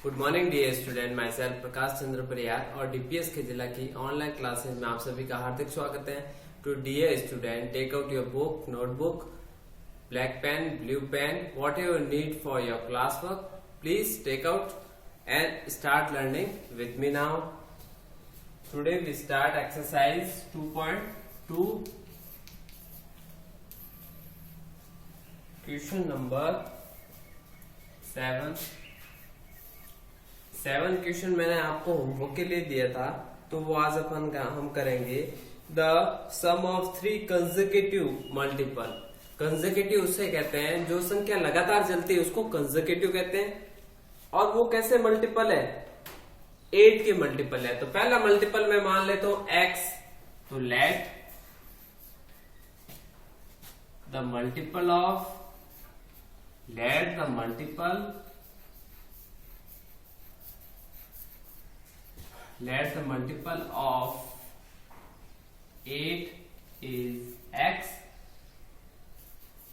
Good morning dear student, myself Prakash Chandra Pariyar और DPS के जिला की ऑनलाइन क्लासेज में आप सभी का हार्दिक स्वागत है। To dear student, take out your book, notebook, black pen, blue pen, whatever you need for your classwork. Please take out and start learning with me now. Today we start exercise 2.2. Question number 7. 7 question मैंने आपको homework के लिए दिया था, तो वो आज हम करेंगे the sum of 3 consecutive multiple. Consecutive उससे कहते हैं जो संख्या लगातार चलती है उसको कंसेक्यूटिव कहते हैं। और वो कैसे मल्टीपल है? 8 के मल्टीपल है। तो पहला मल्टीपल मैं मान लेता हूं x, तो let the multiple of of 8 is x।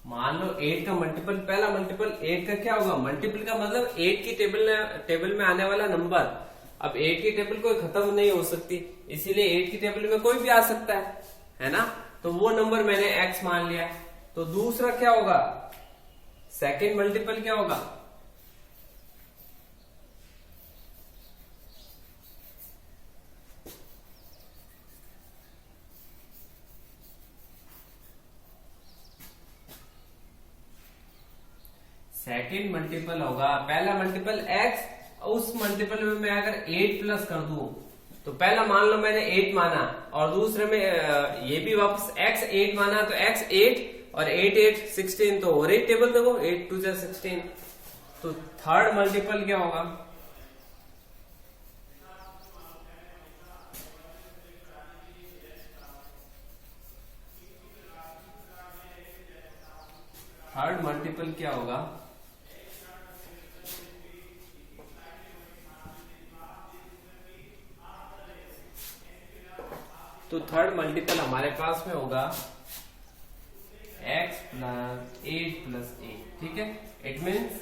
मान लो 8 का मल्टीपल, पहला मल्टीपल 8 का क्या होगा? मल्टीपल का मतलब 8 की टेबल में आने वाला नंबर। अब 8 की टेबल कोई खत्म नहीं हो सकती, इसीलिए 8 की टेबल में कोई भी आ सकता है ना। तो वो नंबर मैंने x मान लिया। तो दूसरा क्या होगा? सेकेंड मल्टीपल क्या होगा? सेकेंड मल्टीपल होगा, पहला मल्टीपल x, उस मल्टीपल में मैं अगर 8 प्लस कर दूं तो पहला मान लो मैंने 8 माना और दूसरे में ये भी वापस x 8 माना, तो x 8 और 8 8 16, तो और एक टेबल देखो 8 2 जा 16। तो थर्ड मल्टीपल क्या होगा? थर्ड मल्टीपल क्या होगा? तो थर्ड मल्टीपल हमारे पास में होगा x प्लस 8 प्लस 8। ठीक है, इट मीन्स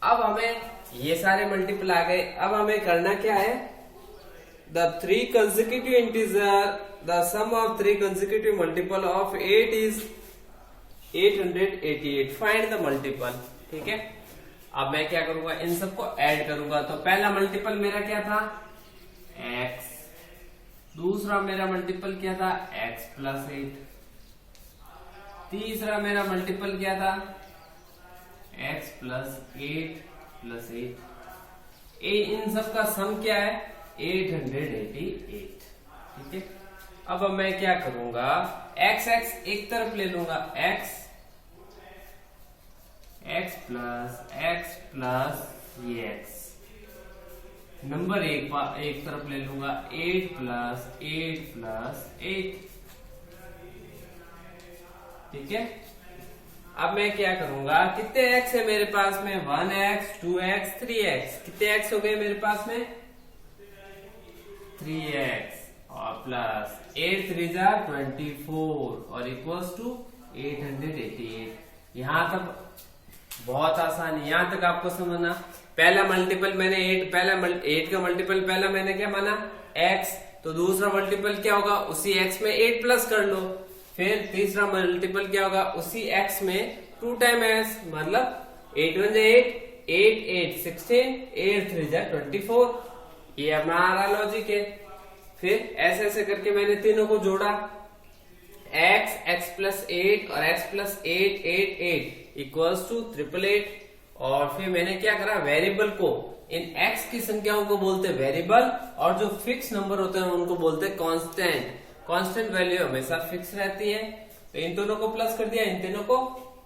अब हमें ये सारे मल्टीपल आ गए। अब हमें करना क्या है? The 3 consecutive integer, the sum of 3 consecutive multiple of 8 is 888। Find the multiple. ठीक है, अब मैं क्या करूंगा? इन सबको ऐड करूंगा। तो पहला मल्टीपल मेरा क्या था? x। दूसरा मेरा मल्टीपल क्या था? x plus 8। तीसरा मेरा मल्टीपल क्या था? x plus 8 plus 8। इन सब का सम क्या है? 888। ठीक है, अब मैं क्या करूंगा? x एक तरफ ले लूंगा, x प्लस ये x। नंबर एक तरफ ले लूंगा, 8 प्लस 8। ठीक है, अब मैं क्या करूंगा? कितने x है मेरे पास में? 1x 2x 3x। कितने x हो गए मेरे पास में? 3x और प्लस 8 3 जा 24 और इक्वल्स टू 888। यहां तक बहुत आसान है, यहां तक आपको समझना। पहला मल्टीपल मैंने 8 का मल्टीपल पहला मैंने क्या माना? x। तो दूसरा मल्टीपल क्या होगा? उसी x में 8 प्लस कर लो। फिर तीसरा मल्टीपल क्या होगा? उसी x में 2 टाइम s, मतलब 8 1 जा 8 8 8 16 8 3 जा 24। ये हमारा लॉजिक है। फिर ऐसे ऐसे करके मैंने तीनों को जोड़ा, x प्लस 8 और x प्लस 8 8 8 इक्वल्स टू 888। और फिर मैंने क्या करा? वेरिएबल को, इन x की संख्याओं को बोलते हैं वेरिएबल, और जो फिक्स नंबर होते हैं उनको बोलते हैं कांस्टेंट। कांस्टेंट वैल्यू हमेशा फिक्स रहती है। तो इन दोनों को प्लस कर दिया, इन तीनों को।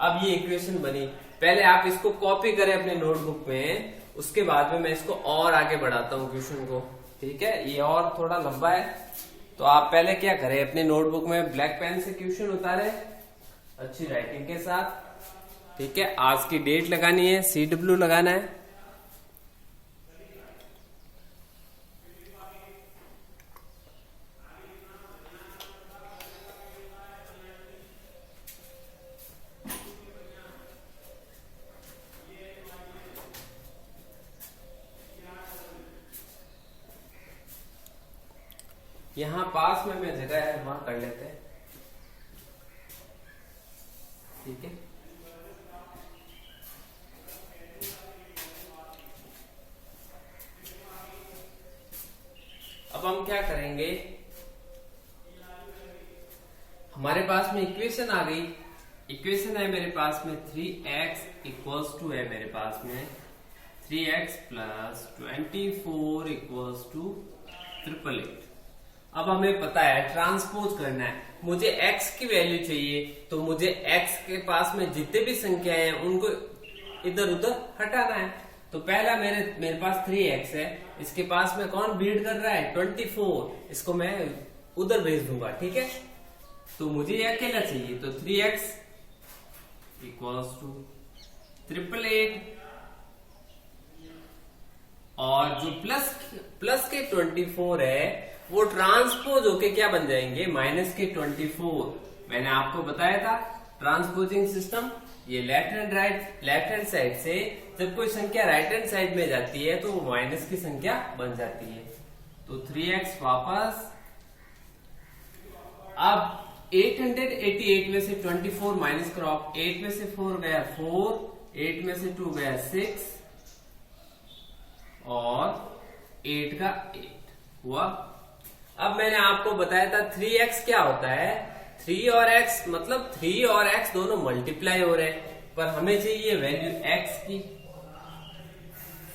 अब ये इक्वेशन बनी। पहले आप इसको कॉपी करें अपने नोटबुक में, उसके बाद में मैं इसको और आगे बढ़ाता हूँ क्वेश्चन को। ठीक है, ये और थोड़ा लंबा है, तो आप पहले क्या करें? अपने नोटबुक में ब्लैक पेन से क्वेश्चन उतारे अच्छी राइटिंग के साथ। ठीक है, आज की डेट लगानी है, CW लगाना है। यहाँ पास में जगह है, वहां कर लेते हैं। ठीक है, अब हम क्या करेंगे, हमारे पास में इक्वेशन आ गई। इक्वेशन है मेरे पास में 3x इक्वल्स टू है मेरे पास में 3x प्लस 24 इक्वल्स टू 888। अब हमें पता है ट्रांसपोज करना है, मुझे x की वैल्यू चाहिए, तो मुझे x के पास में जितने भी संख्या हैं उनको इधर उधर हटाना है। तो पहला मेरे पास 3x है, इसके पास में कौन बीट कर रहा है 24, इसको मैं उधर भेज दूंगा। ठीक है, तो मुझे ये अकेला चाहिए, तो 3x इक्वल्स टू 888 और जो प्लस के 24 है वो ट्रांसपोज होके क्या बन जाएंगे माइनस के 24। मैंने आपको बताया था ट्रांसपोजिंग सिस्टम, ये लेफ्ट हैंड साइड से जब कोई संख्या राइट हैंड साइड में जाती है तो वो माइनस की संख्या बन जाती है। तो 3x वापस, अब 888 में से 24 माइनस करो, 8 में से 4 गया 4, 8 में से 2 गया 6 और 8 का 8 हुआ। अब मैंने आपको बताया था 3x क्या होता है, 3 और x मतलब 3 और x दोनों मल्टीप्लाई हो रहे हैं, पर हमें चाहिए वैल्यू x की।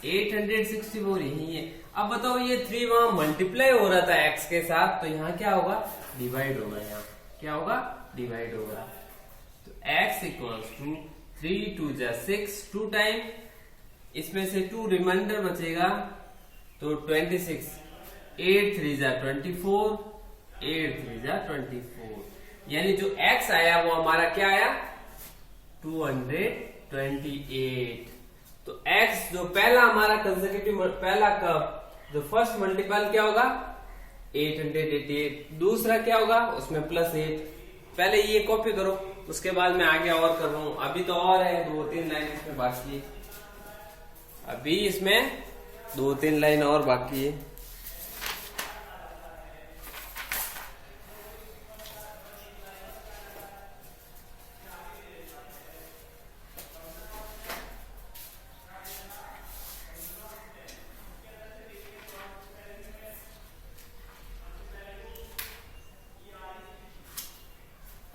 864 यही है। अब बताओ ये 3 वहां मल्टीप्लाई हो रहा था x के साथ, तो यहाँ क्या होगा डिवाइड होगा, यहाँ क्या होगा डिवाइड होगा। तो x इक्वल्स टू 3 2 जा 6 2 टाइम, इसमें से 2 रिमाइंडर बचेगा तो 26, 8 3 जा 24, 8 3 जा 24, यानी जो x आया वो हमारा क्या आया 228। तो x जो पहला हमारा कंसेक्यूटिव पहला जो फर्स्ट मल्टीपल क्या होगा 888, दूसरा क्या होगा उसमें +8। पहले ये कॉपी करो, उसके बाद मैं आगे और कर रहा हूं। अभी तो और है 2-3 लाइन इसमें बाकी है, अभी इसमें 2-3 लाइन और बाकी है।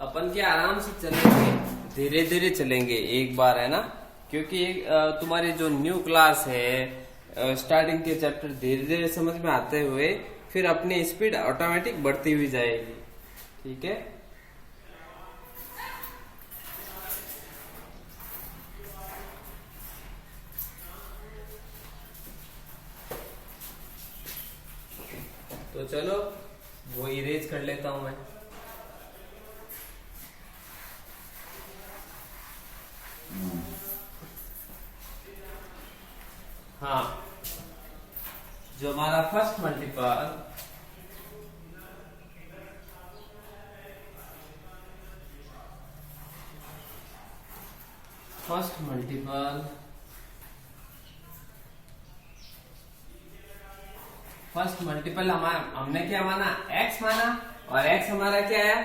अपन के आराम से चलेंगे, धीरे धीरे चलेंगे एक बार, है ना, क्योंकि तुम्हारी जो न्यू क्लास है स्टार्टिंग के चैप्टर धीरे धीरे समझ में आते हुए फिर अपनी स्पीड ऑटोमेटिक बढ़ती हुई जाएगी। ठीक है, तो चलो वो इरेज कर लेता हूं मैं। हाँ, जो हमारा फर्स्ट मल्टीपल हमने क्या माना x माना, और x हमारा क्या आया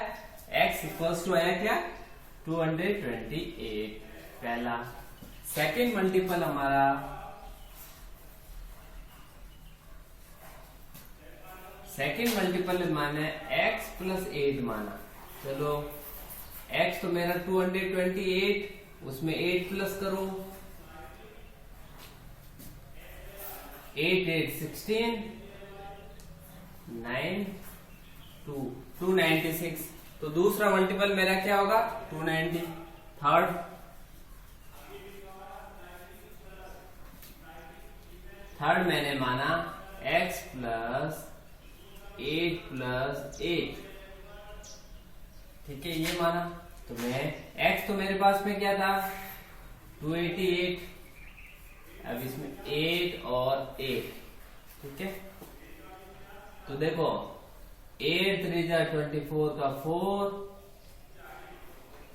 x इक्वल्स टू आया क्या 228 पहला। सेकंड मल्टीपल हमारा माने x प्लस 8 माना। चलो x तो मेरा 228, उसमें 8 प्लस करो, 8 8 16 9 296। तो दूसरा मल्टीपल मेरा क्या होगा 290। थर्ड मैंने माना x प्लस 8 प्लस 8। ठीक है, ये माना। तो मैं x तो मेरे पास में क्या था 288, अब इसमें 8 और 8। ठीक है, तो देखो 8 3 जा 24 का 4,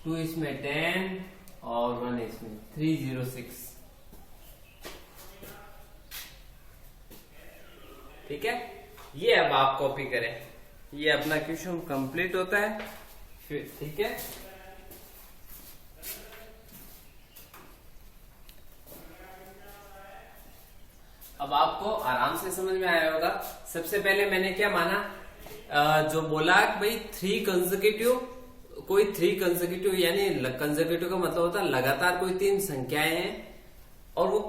2 इसमें 10 और 1 इसमें 306। ठीक है, ये अब आप कॉपी करें। ये अपना क्वेश्चन कंप्लीट होता है फिर, ठीक है। अब आपको आराम से समझ में आया होगा। सबसे पहले मैंने क्या माना, जो बोला कि भाई थ्री कंसेक्यूटिव यानी कंसेक्यूटिव का मतलब होता है लगातार कोई तीन संख्याएं हैं और वो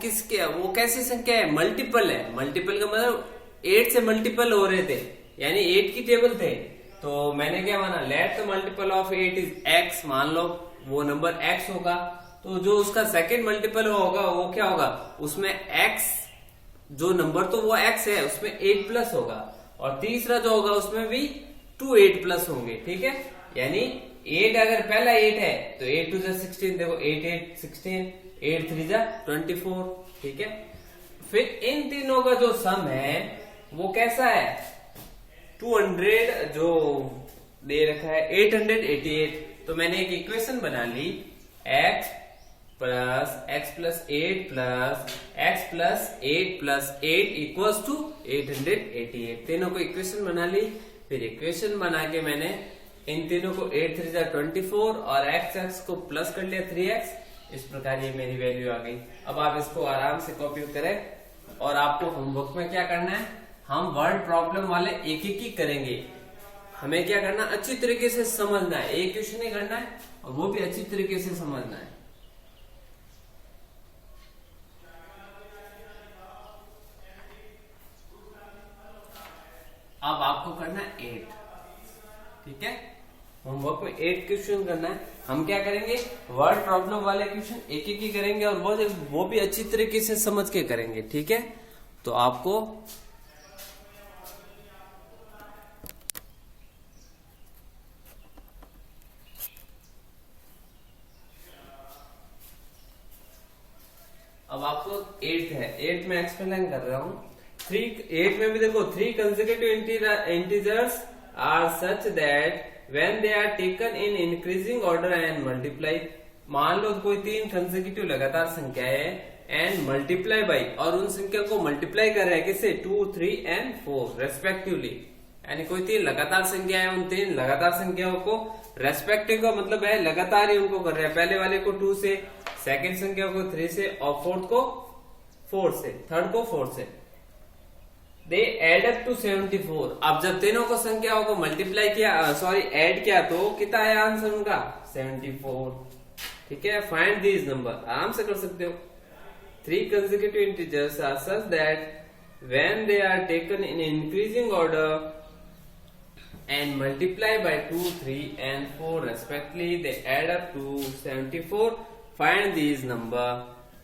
कैसी संख्या है, मल्टीपल है। मल्टीपल का मतलब 8 से मल्टीपल हो रहे थे, यानी 8 की टेबल थे। तो मैंने क्या माना, let the multiple of 8 is x, मान लो वो नंबर x होगा, तो जो उसका सेकंड मल्टीपल होगा वो क्या होगा, उसमें x जो नंबर तो वो x है उसमें 8 प्लस होगा, और तीसरा जो होगा उसमें भी 2 8 प्लस होंगे, ठीक है। यानी 8 अगर पहला 8 है तो 8 2 16, देखो 8 8 16, 8 3 24, ठीक है। फिर इन तीनों का जो सम है वो कैसा है, 200 जो दे रखा है 888। तो मैंने एक इक्वेशन बना ली, x plus 8 plus x plus 8 plus 8 equals to 888। तीनों को इक्वेशन बना ली। फिर इक्वेशन बना के मैंने इन तीनों को 8 3 24 और x को प्लस कर लिया 3x। इस प्रकार ये मेरी वैल्यू आ गई। अब आप इसको आराम से कॉपी करें और आपको होमवर्क में क्या करना है, हम वर्ड प्रॉब्लम वाले एक एक ही करेंगे। हमें क्या करना, अच्छी तरीके से समझना है, एक क्वेश्चन ही करना है और वो भी अच्छी तरीके से समझना है। अब आपको करना है 8, ठीक है। होमवर्क में 8 क्वेश्चन करना है। हम क्या करेंगे, वर्ड प्रॉब्लम वाले क्वेश्चन एक एक ही करेंगे और वो भी अच्छी तरीके से समझ के करेंगे, ठीक है। तो आपको अब आपको 8 है, 8 में एक्सप्लेन कर रहा हूं। 8 में भी देखो, 3 consecutive integers are such that when they are taken in increasing order and multiply, मान लो कोई 3 consecutive लगातार संख्या है and multiply by, और उन संख्या को मल्टीप्लाई कर रहा है किससे, 2 3 and 4 रेस्पेक्टिवली। यानी कोई 3 लगातार संख्या है, उन 3 लगातार संख्याओं को रेस्पेक्टिव का मतलब है लगातार ही उनको कर रहे हैं। पहले वाले को 2 से, सेकंड संख्या को 3 से और फोर्थ को 4 से, थर्ड को 4 से। They add up to 74। अब जब तीनों को संख्याओं को मल्टीप्लाई किया, ऐड किया, तो कितना है आंसर उनका, 74, ठीक है। फाइंड दीज नंबर, आराम से कर सकते हो। 3 consecutive integers are such that when they are taken in increasing order and multiply by 2 3 and 4 respectively, they add up to 74. Find these number।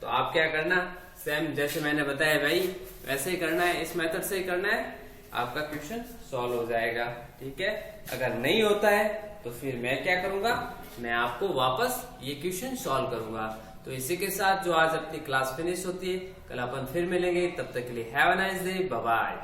तो आप क्या करना, सेम जैसे मैंने बताया भाई वैसे ही करना है, इस मेथड से ही करना है, आपका क्वेश्चन सॉल्व हो जाएगा, ठीक है। अगर नहीं होता है तो फिर मैं क्या करूंगा, मैं आपको वापस ये क्वेश्चन सॉल्व करूंगा। तो इसी के साथ जो आज अपनी क्लास फिनिश होती है, कल अपन फिर मिलेंगे। तब तक के लिए have a nice day, bye bye.